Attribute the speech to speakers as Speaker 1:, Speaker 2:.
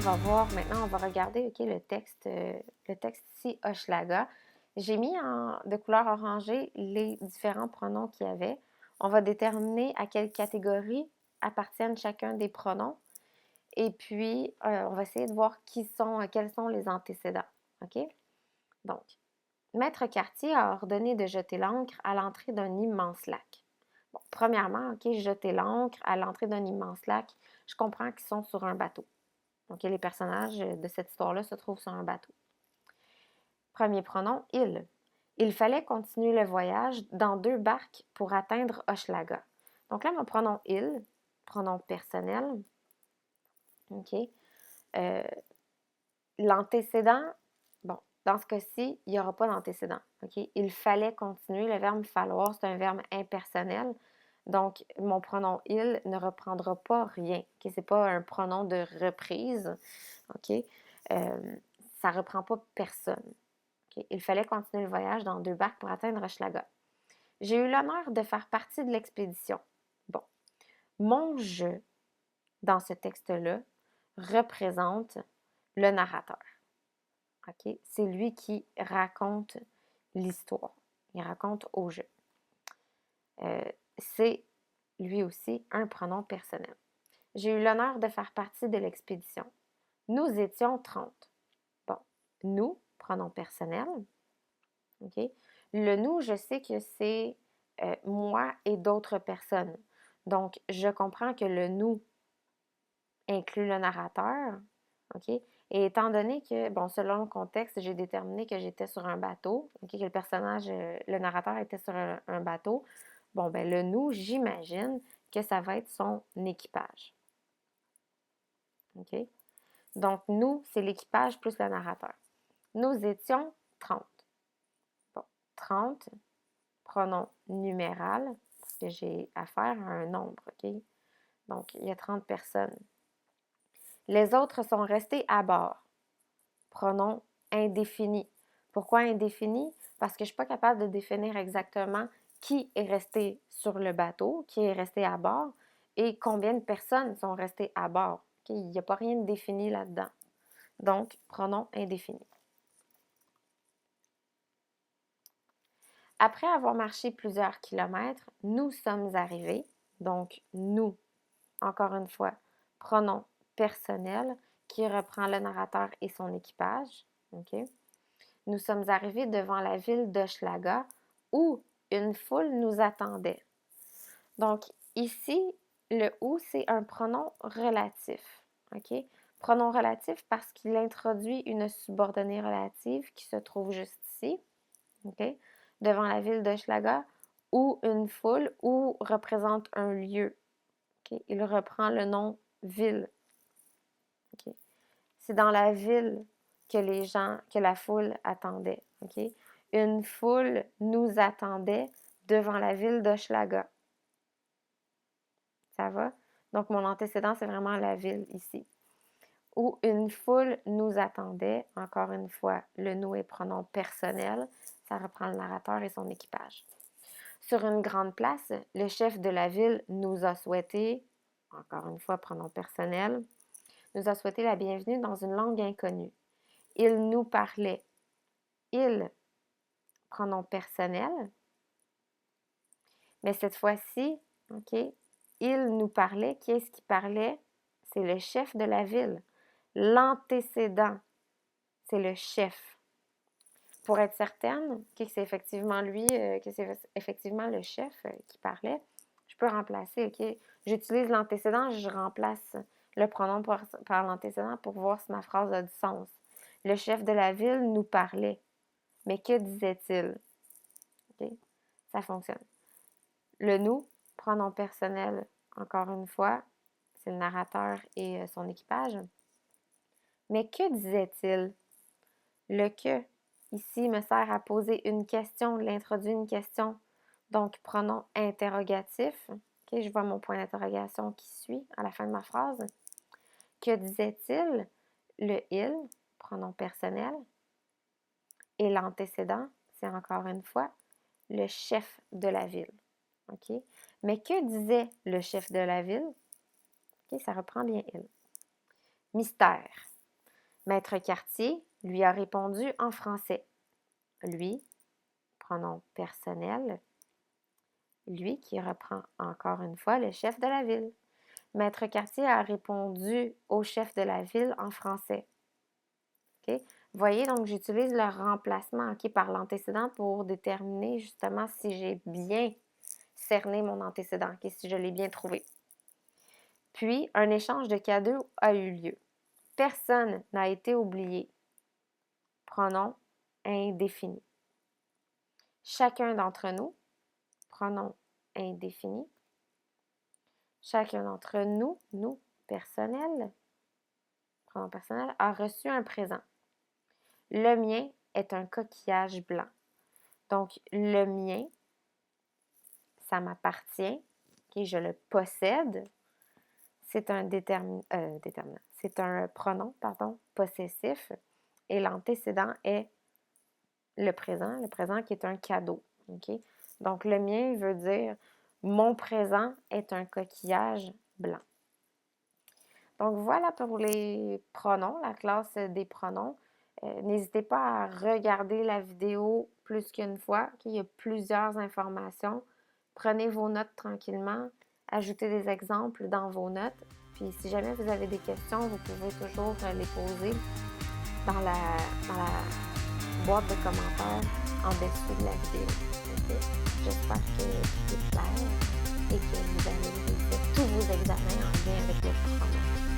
Speaker 1: va voir, maintenant, on va regarder, OK, le texte ici, Hochelaga. J'ai mis de couleur orangée les différents pronoms qu'il y avait. On va déterminer à quelle catégorie appartiennent chacun des pronoms. Et puis, on va essayer de voir quels sont les antécédents. OK? Donc, Maître Cartier a ordonné de jeter l'ancre à l'entrée d'un immense lac. Bon, premièrement, OK, jeter l'ancre à l'entrée d'un immense lac, je comprends qu'ils sont sur un bateau. Donc, les personnages de cette histoire-là se trouvent sur un bateau. Premier pronom, il. Il fallait continuer le voyage dans 2 barques pour atteindre Hochelaga. Donc là, mon pronom il, pronom personnel. OK. Euh, L'antécédent, bon, dans ce cas-ci, il n'y aura pas d'antécédent. OK? Il fallait continuer. Le verbe falloir, c'est un verbe impersonnel. Donc, mon pronom il ne reprendra pas rien. OK? Ce n'est pas un pronom de reprise. OK? Ça ne reprend pas personne. OK? Il fallait continuer le voyage dans 2 barques pour atteindre Hochelaga. J'ai eu l'honneur de faire partie de l'expédition. Bon. Mon je, dans ce texte-là, représente le narrateur. OK? C'est lui qui raconte l'histoire. Il raconte au jeu. C'est lui aussi un pronom personnel. J'ai eu l'honneur de faire partie de l'expédition. Nous étions 30. Bon, nous, pronom personnel. OK? Le nous, je sais que c'est moi et d'autres personnes. Donc, je comprends que le nous inclut le narrateur. OK? Et étant donné que, bon, selon le contexte, j'ai déterminé que j'étais sur un bateau, OK, que le personnage, le narrateur était sur un bateau, bon, ben le nous, j'imagine que ça va être son équipage. OK? Donc, nous, c'est l'équipage plus le narrateur. Nous étions 30. Bon, 30, pronom numéral, parce que j'ai affaire à un nombre, OK? Donc, il y a 30 personnes. Les autres sont restés à bord. Pronom indéfini. Pourquoi indéfini? Parce que je ne suis pas capable de définir exactement qui est resté sur le bateau, qui est resté à bord et combien de personnes sont restées à bord. Okay? Il n'y a pas rien de défini là-dedans. Donc, pronom indéfini. Après avoir marché plusieurs kilomètres, nous sommes arrivés. Donc, nous, encore une fois, pronom personnel qui reprend le narrateur et son équipage. OK? Nous sommes arrivés devant la ville d'Hochelaga où une foule nous attendait. Donc, ici, le où, c'est un pronom relatif. OK? Pronom relatif parce qu'il introduit une subordonnée relative qui se trouve juste ici. OK? Devant la ville d'Hochelaga où une foule ou représente un lieu. OK? Il reprend le nom ville. OK? C'est dans la ville que que la foule attendait. OK? Une foule nous attendait devant la ville d'Hochelaga. Ça va? Donc, mon antécédent, c'est vraiment la ville ici. Où une foule nous attendait, encore une fois, le nous est pronom personnel, ça reprend le narrateur et son équipage. Sur une grande place, le chef de la ville nous a souhaité, encore une fois, pronom personnel, nous a souhaité la bienvenue dans une langue inconnue. Il nous parlait. Il, pronom personnel. Mais cette fois-ci, OK, il nous parlait. Qui est-ce qui parlait? C'est le chef de la ville. L'antécédent, c'est le chef. Pour être certaine que c'est effectivement lui, que c'est effectivement le chef qui parlait, je peux remplacer, OK? J'utilise l'antécédent, je remplace le pronom par l'antécédent pour voir si ma phrase a du sens. Le chef de la ville nous parlait. Mais que disait-il? OK? Ça fonctionne. Le nous, pronom personnel, encore une fois, c'est le narrateur et son équipage. Mais que disait-il? Le que, ici, me sert à poser une question, il introduit une question. Donc, pronom interrogatif. OK, je vois mon point d'interrogation qui suit à la fin de ma phrase. Que disait-il? Le il, pronom personnel. Et l'antécédent, c'est encore une fois le chef de la ville. OK? Mais que disait le chef de la ville? OK, ça reprend bien il. Mystère. Maître Cartier lui a répondu en français. Lui, pronom personnel, lui qui reprend encore une fois le chef de la ville. Maître Cartier a répondu au chef de la ville en français. OK? Voyez, donc j'utilise le remplacement, OK, par l'antécédent pour déterminer justement si j'ai bien cerné mon antécédent, OK, si je l'ai bien trouvé. Puis, un échange de cadeaux a eu lieu. Personne n'a été oublié. Pronom indéfini. Chacun d'entre nous, pronom indéfini. Chacun d'entre nous, nous, personnel, pronom personnel, a reçu un présent. Le mien est un coquillage blanc. Donc, le mien, ça m'appartient, okay, je le possède. C'est un déterminant. C'est un pronom, possessif. Et l'antécédent est le présent qui est un cadeau. Okay? Donc, le mien veut dire mon présent est un coquillage blanc. Donc, voilà pour les pronoms, la classe des pronoms. N'hésitez pas à regarder la vidéo plus qu'une fois. Okay? Il y a plusieurs informations. Prenez vos notes tranquillement. Ajoutez des exemples dans vos notes. Puis, si jamais vous avez des questions, vous pouvez toujours les poser dans la boîte de commentaires en dessous de la vidéo. Okay? J'espère que c'est clair et que vous allez réussir tous vos examens en lien avec le pronom.